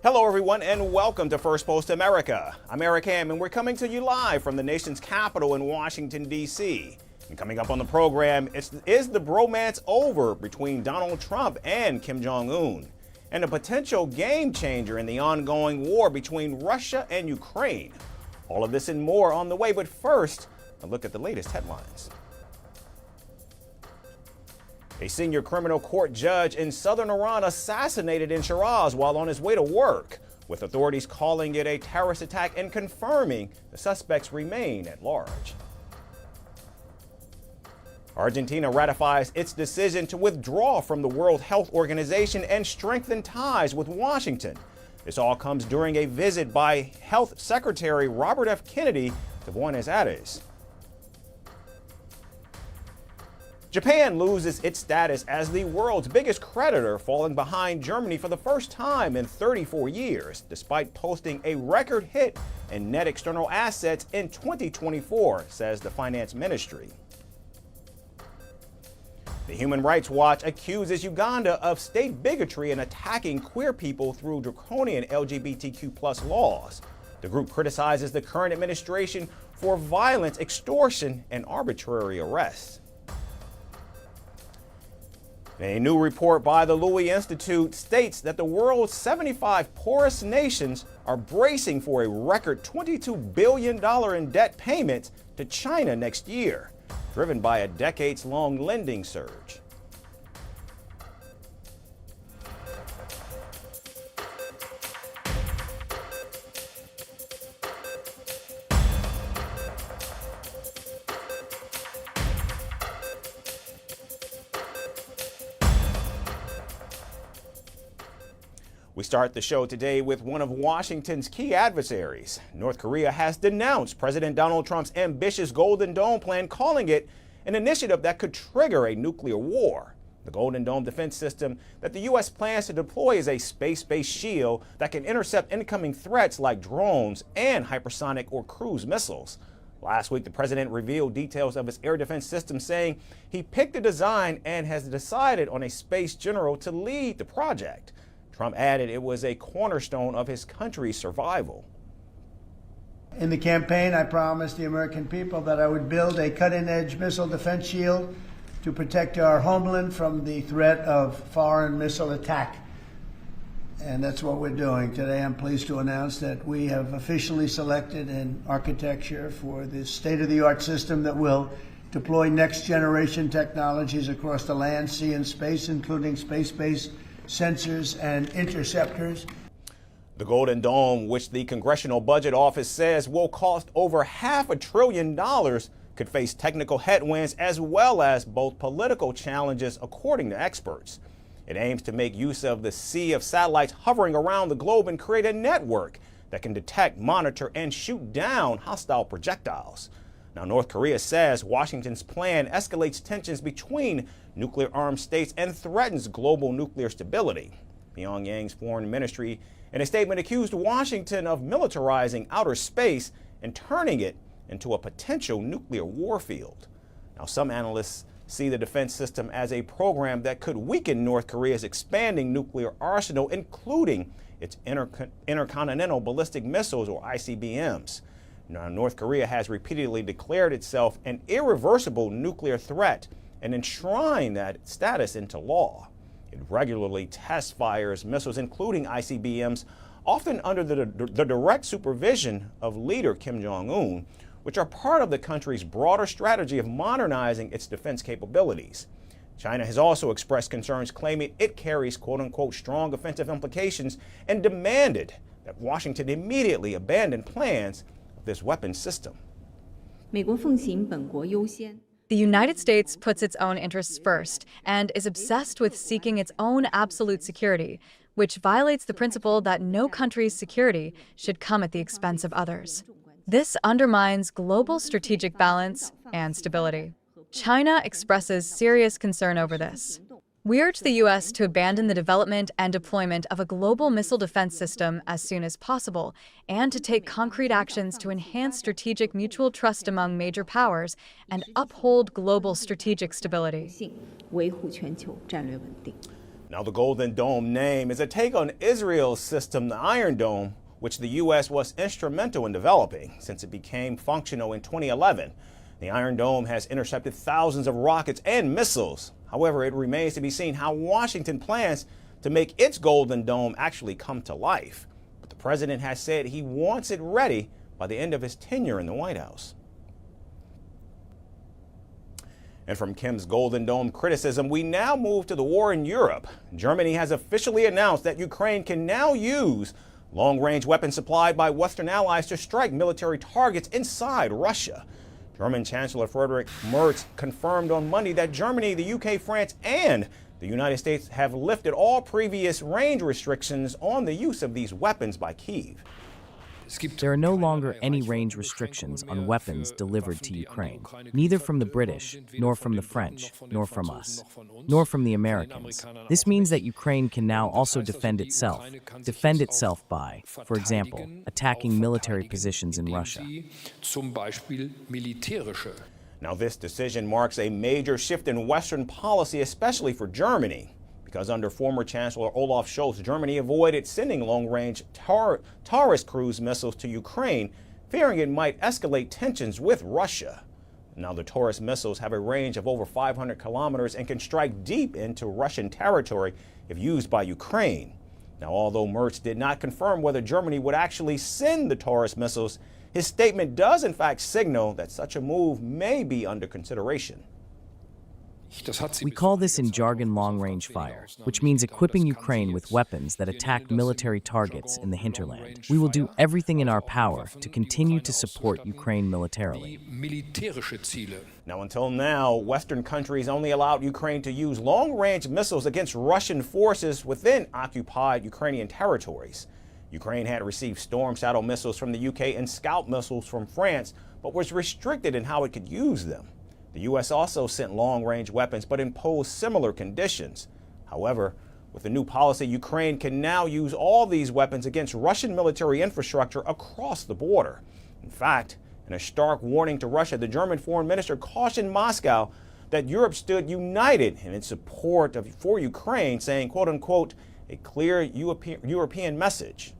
Hello, everyone, and welcome to Firstpost America. I'm Eric Ham, and we're coming to you live from the nation's capital in Washington, D.C. And coming up on the program, is the bromance over between Donald Trump and Kim Jong-un? And a potential game changer in the ongoing war between Russia and Ukraine. All of this and more on the way, but first, a look at the latest headlines. A senior criminal court judge in southern Iran assassinated in Shiraz while on his way to work, with authorities calling it a terrorist attack and confirming the suspects remain at large. Argentina ratifies its decision to withdraw from the World Health Organization and strengthen ties with Washington. This all comes during a visit by Health Secretary Robert F. Kennedy to Buenos Aires. Japan loses its status as the world's biggest creditor, falling behind Germany for the first time in 34 years, despite posting a record hit in net external assets in 2024, says the finance ministry. The Human Rights Watch accuses Uganda of state bigotry and attacking queer people through draconian LGBTQ+ laws. The group criticizes the current administration for violence, extortion, and arbitrary arrests. A new report by the Louis Institute states that the world's 75 poorest nations are bracing for a record $22 billion in debt payments to China next year, driven by a decades-long lending surge. We start the show today with one of Washington's key adversaries. North Korea has denounced President Donald Trump's ambitious Golden Dome plan, calling it an initiative that could trigger a nuclear war. The Golden Dome defense system that the U.S. plans to deploy is a space-based shield that can intercept incoming threats like drones and hypersonic or cruise missiles. Last week, the president revealed details of his air defense system, saying he picked the design and has decided on a space general to lead the project. Trump added it was a cornerstone of his country's survival. In the campaign, I promised the American people that I would build a cutting-edge missile defense shield to protect our homeland from the threat of foreign missile attack. And that's what we're doing. Today, I'm pleased to announce that we have officially selected an architecture for this state-of-the-art system that will deploy next-generation technologies across the land, sea, and space, including space-based sensors and interceptors. The Golden Dome, which the Congressional Budget Office says will cost over $500 billion, could face technical headwinds as well as both political challenges, according to experts. It aims to make use of the sea of satellites hovering around the globe and create a network that can detect, monitor, and shoot down hostile projectiles. Now, North Korea says Washington's plan escalates tensions between nuclear-armed states and threatens global nuclear stability. Pyongyang's foreign ministry, in a statement, accused Washington of militarizing outer space and turning it into a potential nuclear warfield. Now, some analysts see the defense system as a program that could weaken North Korea's expanding nuclear arsenal, including its intercontinental ballistic missiles, or ICBMs. Now, North Korea has repeatedly declared itself an irreversible nuclear threat and enshrined that status into law. It regularly test fires missiles, including ICBMs, often under the direct supervision of leader Kim Jong-un, which are part of the country's broader strategy of modernizing its defense capabilities. China has also expressed concerns, claiming it carries quote-unquote strong offensive implications, and demanded that Washington immediately abandon plans this weapon system. The United States puts its own interests first and is obsessed with seeking its own absolute security, which violates the principle that no country's security should come at the expense of others. This undermines global strategic balance and stability. China expresses serious concern over this. We urge the U.S. to abandon the development and deployment of a global missile defense system as soon as possible, and to take concrete actions to enhance strategic mutual trust among major powers and uphold global strategic stability. Now, the Golden Dome name is a take on Israel's system, the Iron Dome, which the U.S. was instrumental in developing since it became functional in 2011. The Iron Dome has intercepted thousands of rockets and missiles. However, it remains to be seen how Washington plans to make its Golden Dome actually come to life. But the president has said he wants it ready by the end of his tenure in the White House. And from Kim's Golden Dome criticism, we now move to the war in Europe. Germany has officially announced that Ukraine can now use long-range weapons supplied by Western allies to strike military targets inside Russia. German Chancellor Friedrich Merz confirmed on Monday that Germany, the UK, France, and the United States have lifted all previous range restrictions on the use of these weapons by Kyiv. There are no longer any range restrictions on weapons delivered to Ukraine, neither from the British, nor from the French, nor from us, nor from the Americans. This means that Ukraine can now also defend itself by, for example, attacking military positions in Russia. Now, this decision marks a major shift in Western policy, especially for Germany, because under former Chancellor Olaf Scholz, Germany avoided sending long-range Taurus cruise missiles to Ukraine, fearing it might escalate tensions with Russia. Now, the Taurus missiles have a range of over 500 kilometers and can strike deep into Russian territory if used by Ukraine. Now, although Merz did not confirm whether Germany would actually send the Taurus missiles, his statement does in fact signal that such a move may be under consideration. We call this in jargon long-range fire, which means equipping Ukraine with weapons that attack military targets in the hinterland. We will do everything in our power to continue to support Ukraine militarily. Now, until now, Western countries only allowed Ukraine to use long-range missiles against Russian forces within occupied Ukrainian territories. Ukraine had received Storm Shadow missiles from the UK and Scout missiles from France, but was restricted in how it could use them. The U.S. also sent long-range weapons, but imposed similar conditions. However, with the new policy, Ukraine can now use all these weapons against Russian military infrastructure across the border. In fact, in a stark warning to Russia, the German foreign minister cautioned Moscow that Europe stood united in its support for Ukraine, saying, quote unquote, a clear European message.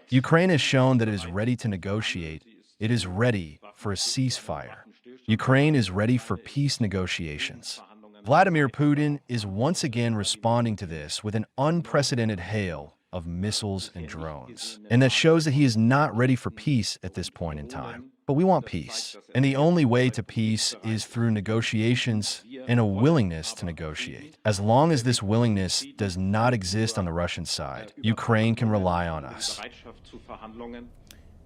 Ukraine has shown that it is ready to negotiate. It is ready for a ceasefire. Ukraine is ready for peace negotiations. Vladimir Putin is once again responding to this with an unprecedented hail of missiles and drones. And that shows that he is not ready for peace at this point in time. But we want peace. And the only way to peace is through negotiations and a willingness to negotiate. As long as this willingness does not exist on the Russian side, Ukraine can rely on us.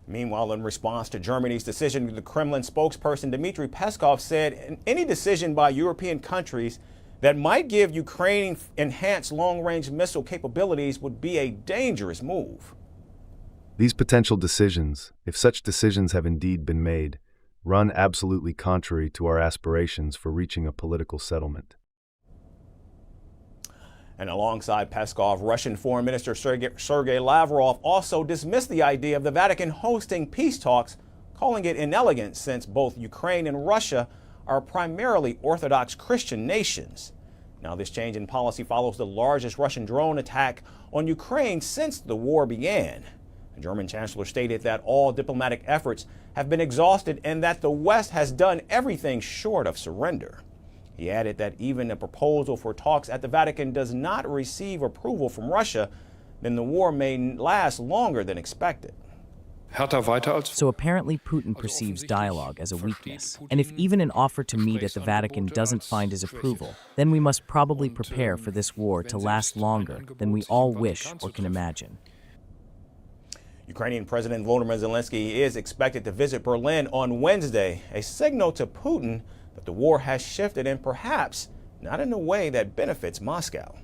Meanwhile, in response to Germany's decision, the Kremlin spokesperson Dmitry Peskov said any decision by European countries that might give Ukraine enhanced long-range missile capabilities would be a dangerous move. These potential decisions, if such decisions have indeed been made, run absolutely contrary to our aspirations for reaching a political settlement. And alongside Peskov, Russian Foreign Minister Sergei Lavrov also dismissed the idea of the Vatican hosting peace talks, calling it inelegant since both Ukraine and Russia are primarily Orthodox Christian nations. Now, this change in policy follows the largest Russian drone attack on Ukraine since the war began. The German chancellor stated that all diplomatic efforts have been exhausted and that the West has done everything short of surrender. He added that even a proposal for talks at the Vatican does not receive approval from Russia, then the war may last longer than expected. So apparently Putin perceives dialogue as a weakness. And if even an offer to meet at the Vatican doesn't find his approval, then we must probably prepare for this war to last longer than we all wish or can imagine. Ukrainian President Volodymyr Zelensky is expected to visit Berlin on Wednesday, a signal to Putin that the war has shifted and perhaps not in a way that benefits Moscow.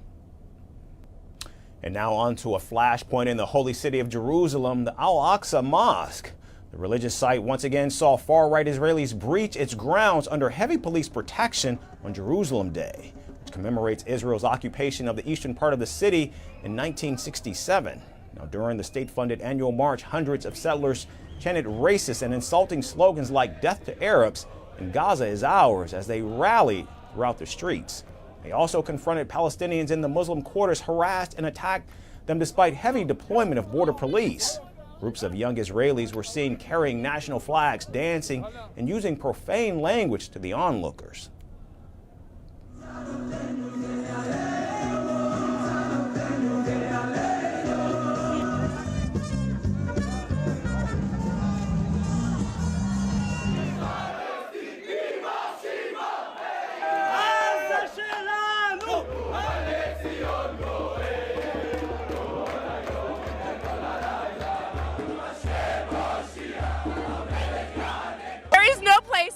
And now on to a flashpoint in the holy city of Jerusalem, the Al-Aqsa Mosque. The religious site once again saw far-right Israelis breach its grounds under heavy police protection on Jerusalem Day, which commemorates Israel's occupation of the eastern part of the city in 1967. Now, during the state-funded annual march, hundreds of settlers chanted racist and insulting slogans like "Death to Arabs" and "Gaza is ours" as they rallied throughout the streets. They also confronted Palestinians in the Muslim quarters, harassed and attacked them despite heavy deployment of border police. Groups of young Israelis were seen carrying national flags, dancing, and using profane language to the onlookers.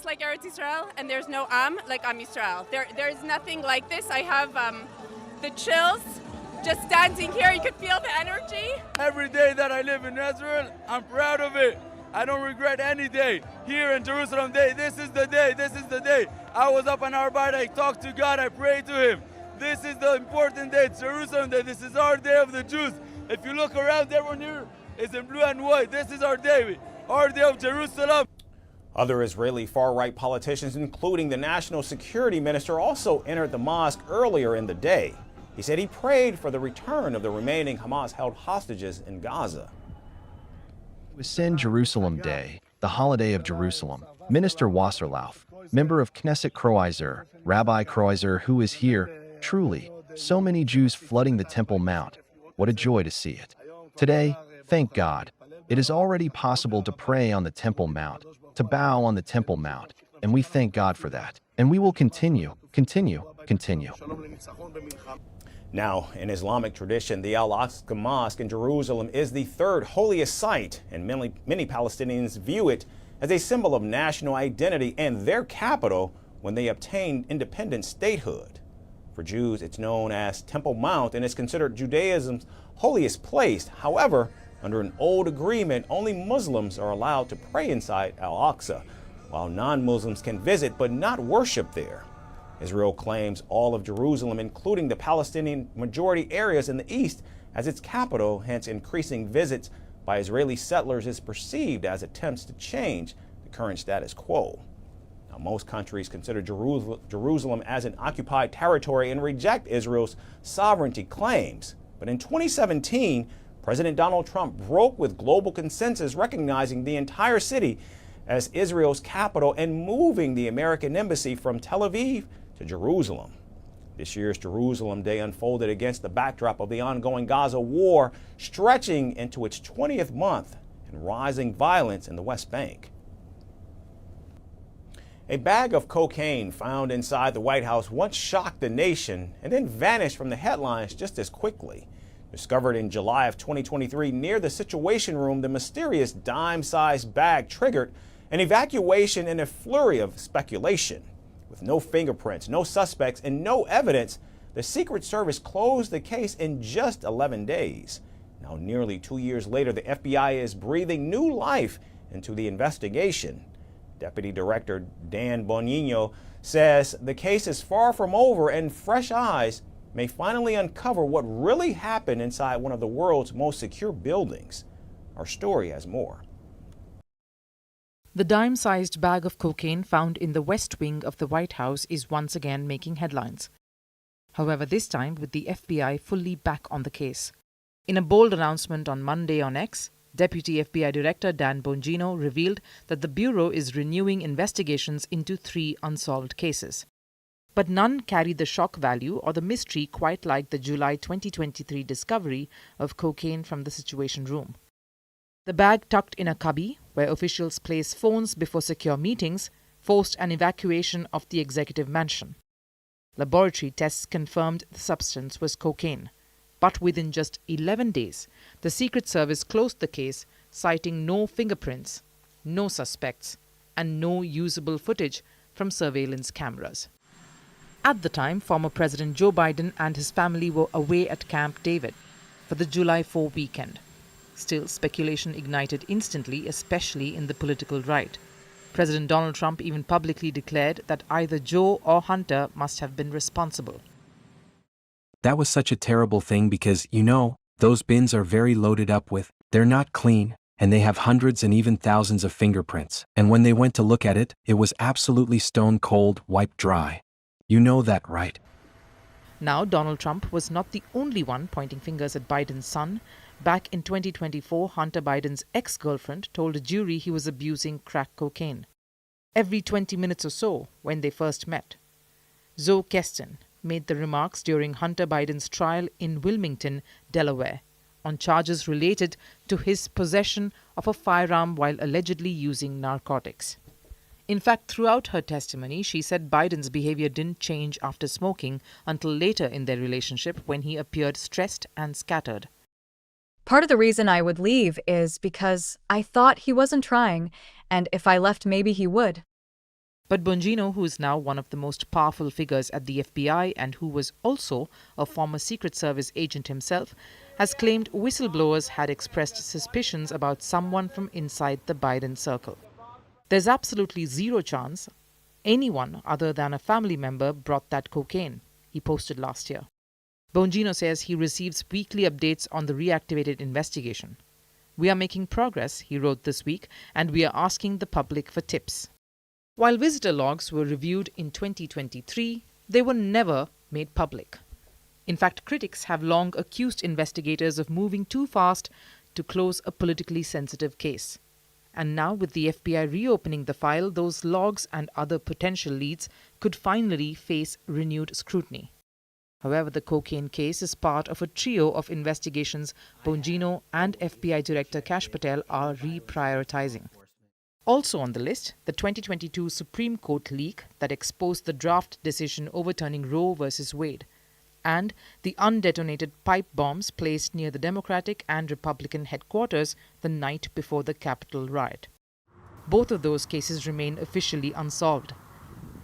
Like Eretz Israel, and there's no like Israel. There is nothing like this. I have the chills just standing here. You could feel the energy. Every day that I live in Israel, I'm proud of it. I don't regret any day. Here in Jerusalem Day, this is the day, this is the day. I was up on our bed, I talked to God, I prayed to Him. This is the important day, it's Jerusalem Day. This is our day of the Jews. If you look around, everyone here is in blue and white. This is our day of Jerusalem. Other Israeli far-right politicians, including the national security minister, also entered the mosque earlier in the day. He said he prayed for the return of the remaining Hamas-held hostages in Gaza. It was Sin Jerusalem Day, the holiday of Jerusalem. Minister Wasserlauf, member of Knesset Kreuzer, Rabbi Kreuzer, who is here, truly, so many Jews flooding the Temple Mount. What a joy to see it. Today, thank God, it is already possible to pray on the Temple Mount, to bow on the Temple Mount, and we thank God for that. And we will continue. Now, in Islamic tradition, the Al-Aqsa Mosque in Jerusalem is the third holiest site, and many Palestinians view it as a symbol of national identity and their capital when they obtained independent statehood. For Jews, it's known as Temple Mount and is considered Judaism's holiest place. However, under an old agreement, only Muslims are allowed to pray inside Al-Aqsa, while non-Muslims can visit but not worship there. Israel claims all of Jerusalem, including the Palestinian majority areas in the east, as its capital, hence increasing visits by Israeli settlers is perceived as attempts to change the current status quo. Now, most countries consider Jerusalem as an occupied territory and reject Israel's sovereignty claims. But in 2017, President Donald Trump broke with global consensus, recognizing the entire city as Israel's capital and moving the American embassy from Tel Aviv to Jerusalem. This year's Jerusalem Day unfolded against the backdrop of the ongoing Gaza war, stretching into its 20th month, and rising violence in the West Bank. A bag of cocaine found inside the White House once shocked the nation and then vanished from the headlines just as quickly. Discovered in July of 2023 near the Situation Room, the mysterious dime-sized bag triggered an evacuation and a flurry of speculation. With no fingerprints, no suspects, and no evidence, the Secret Service closed the case in just 11 days. Now, nearly 2 years later, the FBI is breathing new life into the investigation. Deputy Director Dan Bonino says the case is far from over and fresh eyes may finally uncover what really happened inside one of the world's most secure buildings. Our story has more. The dime-sized bag of cocaine found in the West Wing of the White House is once again making headlines. However, this time with the FBI fully back on the case. In a bold announcement on Monday on X, Deputy FBI Director Dan Bongino revealed that the Bureau is renewing investigations into 3 unsolved cases. But none carry the shock value or the mystery quite like the July 2023 discovery of cocaine from the Situation Room. The bag tucked in a cubby, where officials place phones before secure meetings, forced an evacuation of the executive mansion. Laboratory tests confirmed the substance was cocaine. But within just 11 days, the Secret Service closed the case, citing no fingerprints, no suspects, and no usable footage from surveillance cameras. At the time, former President Joe Biden and his family were away at Camp David for the July 4 weekend. Still, speculation ignited instantly, especially in the political right. President Donald Trump even publicly declared that either Joe or Hunter must have been responsible. That was such a terrible thing because, those bins are very loaded up with, they're not clean, and they have hundreds and even thousands of fingerprints. And when they went to look at it, it was absolutely stone cold, wiped dry. You know that, right? Now, Donald Trump was not the only one pointing fingers at Biden's son. Back in 2024, Hunter Biden's ex-girlfriend told a jury he was abusing crack cocaine every 20 minutes or so when they first met. Zoe Keston made the remarks during Hunter Biden's trial in Wilmington, Delaware, on charges related to his possession of a firearm while allegedly using narcotics. In fact, throughout her testimony, she said Biden's behavior didn't change after smoking until later in their relationship when he appeared stressed and scattered. Part of the reason I would leave is because I thought he wasn't trying, and if I left, maybe he would. But Bongino, who is now one of the most powerful figures at the FBI and who was also a former Secret Service agent himself, has claimed whistleblowers had expressed suspicions about someone from inside the Biden circle. There's absolutely zero chance anyone other than a family member brought that cocaine, he posted last year. Bongino says he receives weekly updates on the reactivated investigation. We are making progress, he wrote this week, and we are asking the public for tips. While visitor logs were reviewed in 2023, they were never made public. In fact, critics have long accused investigators of moving too fast to close a politically sensitive case. And now, with the FBI reopening the file, those logs and other potential leads could finally face renewed scrutiny. However, the cocaine case is part of a trio of investigations Bongino and FBI Director Kash Patel are reprioritizing. Also on the list, the 2022 Supreme Court leak that exposed the draft decision overturning Roe v. Wade, and the undetonated pipe bombs placed near the Democratic and Republican headquarters the night before the Capitol riot. Both of those cases remain officially unsolved.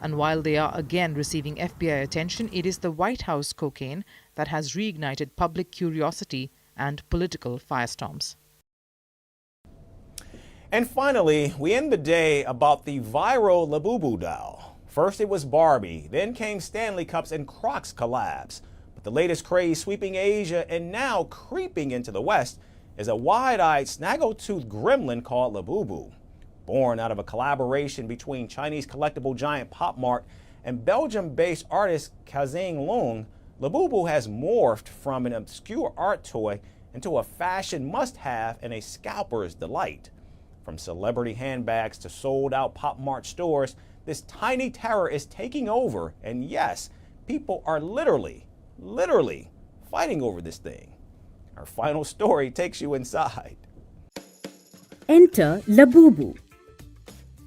And while they are again receiving FBI attention, it is the White House cocaine that has reignited public curiosity and political firestorms. And finally, we end the day about the viral Labubu doll. First it was Barbie, then came Stanley Cups and Crocs collabs. But the latest craze sweeping Asia and now creeping into the West is a wide-eyed, snaggle-toothed gremlin called Labubu. Born out of a collaboration between Chinese collectible giant Pop Mart and Belgium-based artist Kazing Leung, Labubu has morphed from an obscure art toy into a fashion must-have and a scalper's delight. From celebrity handbags to sold-out Pop Mart stores, this tiny terror is taking over, and yes, people are literally fighting over this thing. Our final story takes you inside. Enter Labubu,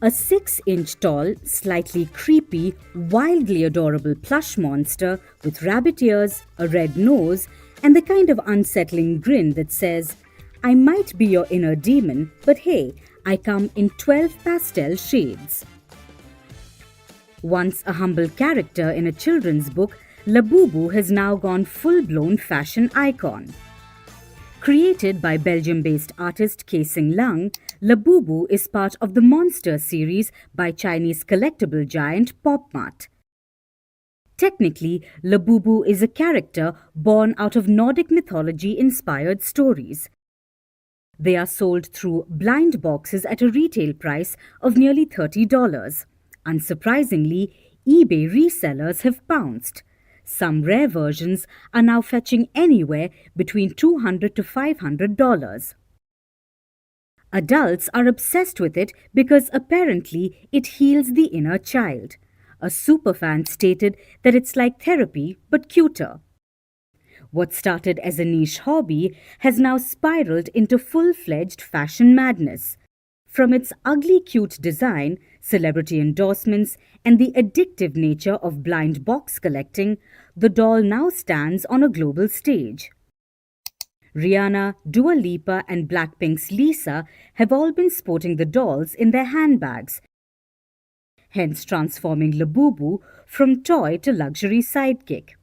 a 6-inch tall, slightly creepy, wildly adorable plush monster with rabbit ears, a red nose, and the kind of unsettling grin that says, "I might be your inner demon, but hey, I come in 12 pastel shades." Once a humble character in a children's book, Labubu has now gone full-blown fashion icon. Created by Belgium-based artist Kazing Leung, Labubu is part of the Monster series by Chinese collectible giant Pop Mart. Technically, Labubu is a character born out of Nordic mythology-inspired stories. They are sold through blind boxes at a retail price of nearly $30. Unsurprisingly, eBay resellers have pounced. Some rare versions are now fetching anywhere between $200 to $500. Adults are obsessed with it because apparently it heals the inner child. A superfan stated that it's like therapy but cuter. What started as a niche hobby has now spiraled into full-fledged fashion madness. From its ugly cute design, celebrity endorsements, and the addictive nature of blind box collecting, the doll now stands on a global stage. Rihanna, Dua Lipa, and BLACKPINK's Lisa have all been sporting the dolls in their handbags, hence transforming Labubu from toy to luxury sidekick.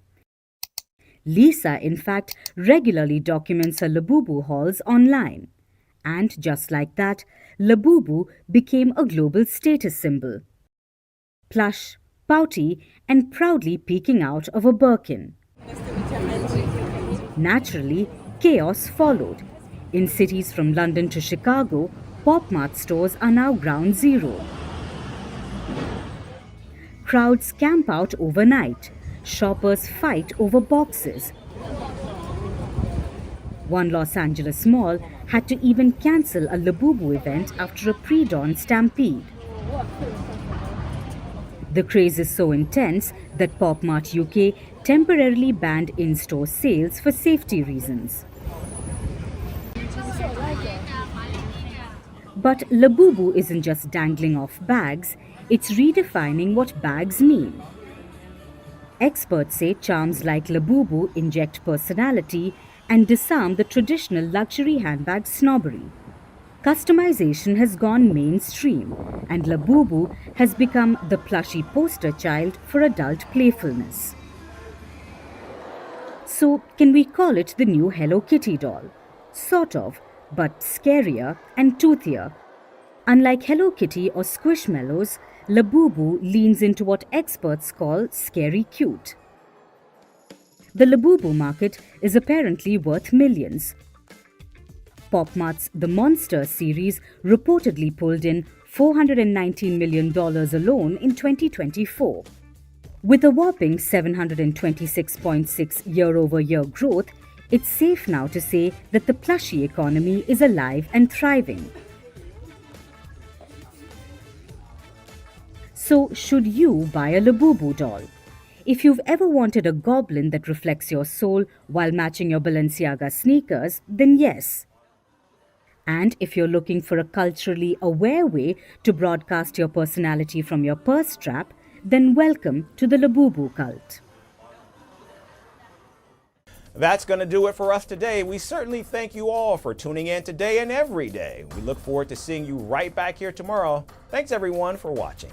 Lisa, in fact, regularly documents her Labubu hauls online. And just like that, Labubu became a global status symbol. Plush, pouty, and proudly peeking out of a Birkin. Naturally, chaos followed. In cities from London to Chicago, Pop Mart stores are now ground zero. Crowds camp out overnight. shoppers fight over boxes. One Los Angeles mall had to even cancel a Labubu event after a pre-dawn stampede. The craze is so intense that Pop Mart UK temporarily banned in-store sales for safety reasons. But Labubu isn't just dangling off bags, it's redefining what bags mean. Experts say charms like Labubu inject personality and disarm the traditional luxury handbag snobbery. Customization has gone mainstream, and Labubu has become the plushy poster child for adult playfulness. So, can we call it the new Hello Kitty doll? Sort of, but scarier and toothier. Unlike Hello Kitty or Squishmallows, Labubu leans into what experts call scary cute. The Labubu market is apparently worth millions. Pop Mart's The Monster series reportedly pulled in $419 million alone in 2024. With a whopping 726.6 year-over-year growth, it's safe now to say that the plushie economy is alive and thriving. So, should you buy a Labubu doll? If you've ever wanted a goblin that reflects your soul while matching your Balenciaga sneakers, then yes. And if you're looking for a culturally aware way to broadcast your personality from your purse strap, then welcome to the Labubu cult. That's going to do it for us today. We certainly thank you all for tuning in today and every day. We look forward to seeing you right back here tomorrow. Thanks everyone for watching.